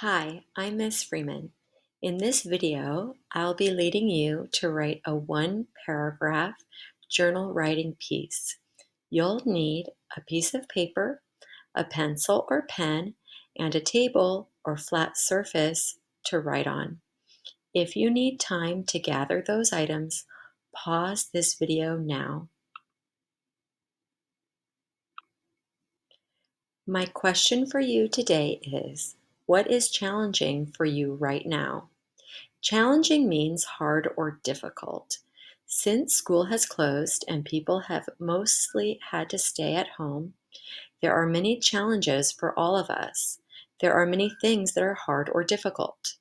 Hi, I'm Miss Freeman. In this video, I'll be leading you to write a one-paragraph journal writing piece. You'll need a piece of paper, a pencil or pen, and a table or flat surface to write on. If you need time to gather those items, pause this video now. My question for you today is, what is challenging for you right now? Challenging means hard or difficult. Since school has closed and people have mostly had to stay at home, there are many challenges for all of us. There are many things that are hard or difficult.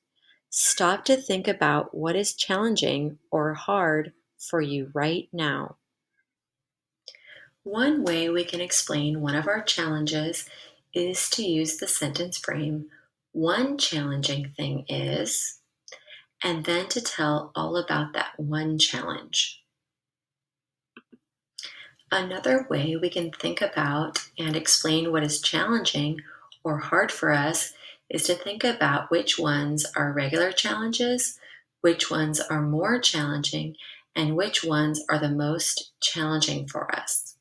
Stop to think about what is challenging or hard for you right now. One way we can explain one of our challenges is to use the sentence frame, one challenging thing is, and then to tell all about that one challenge. Another way we can think about and explain what is challenging or hard for us is to think about which ones are regular challenges, which ones are more challenging, and which ones are the most challenging for us.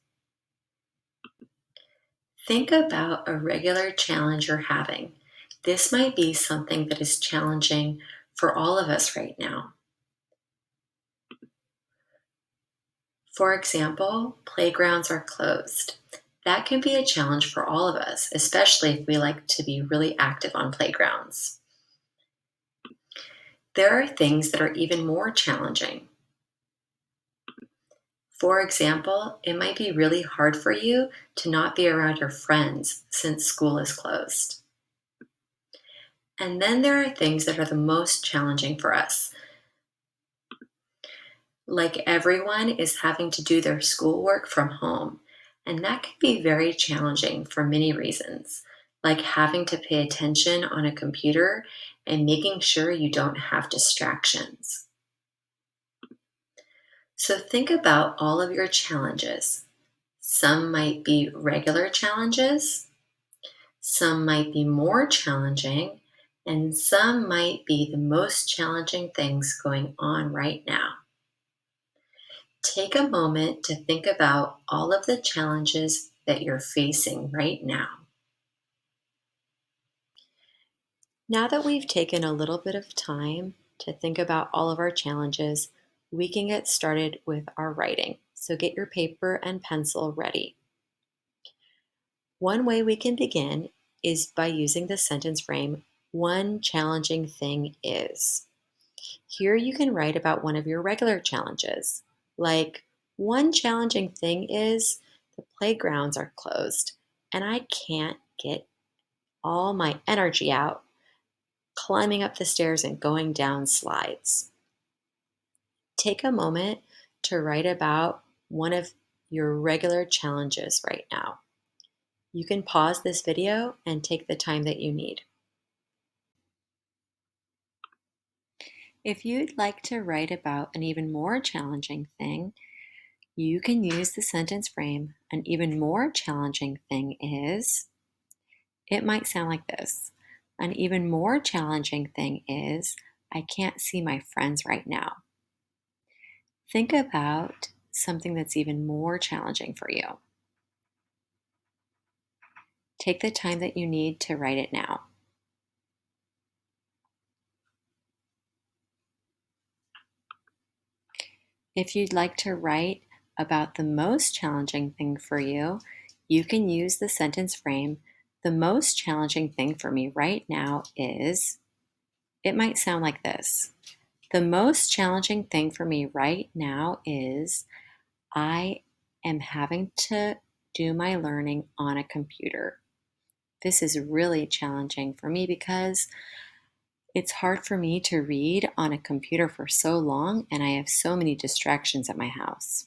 Think about a regular challenge you're having. This might be something that is challenging for all of us right now. For example, playgrounds are closed. That can be a challenge for all of us, especially if we like to be really active on playgrounds. There are things that are even more challenging. For example, it might be really hard for you to not be around your friends since school is closed. And then there are things that are the most challenging for us. Like everyone is having to do their schoolwork from home, and that can be very challenging for many reasons, like having to pay attention on a computer and making sure you don't have distractions. So think about all of your challenges. Some might be regular challenges, some might be more challenging, and some might be the most challenging things going on right now. Take a moment to think about all of the challenges that you're facing right now. Now that we've taken a little bit of time to think about all of our challenges, we can get started with our writing. So get your paper and pencil ready. One way we can begin is by using the sentence frame, one challenging thing is. Here you can write about one of your regular challenges, like one challenging thing is the playgrounds are closed and I can't get all my energy out climbing up the stairs and going down slides. Take a moment to write about one of your regular challenges right now. You can pause this video and take the time that you need. If you'd like to write about an even more challenging thing, you can use the sentence frame. An even more challenging thing is, it might sound like this. An even more challenging thing is, I can't see my friends right now. Think about something that's even more challenging for you. Take the time that you need to write it now. If you'd like to write about the most challenging thing for you, you can use the sentence frame, the most challenging thing for me right now is, it might sound like this. The most challenging thing for me right now is I am having to do my learning on a computer. This is really challenging for me because it's hard for me to read on a computer for so long and I have so many distractions at my house.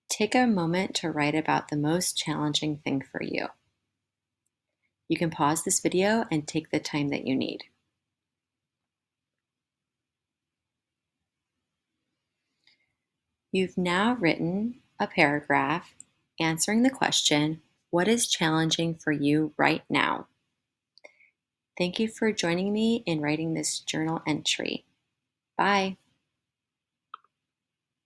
Take a moment to write about the most challenging thing for you. You can pause this video and take the time that you need. You've now written a paragraph answering the question, what is challenging for you right now? Thank you for joining me in writing this journal entry. Bye.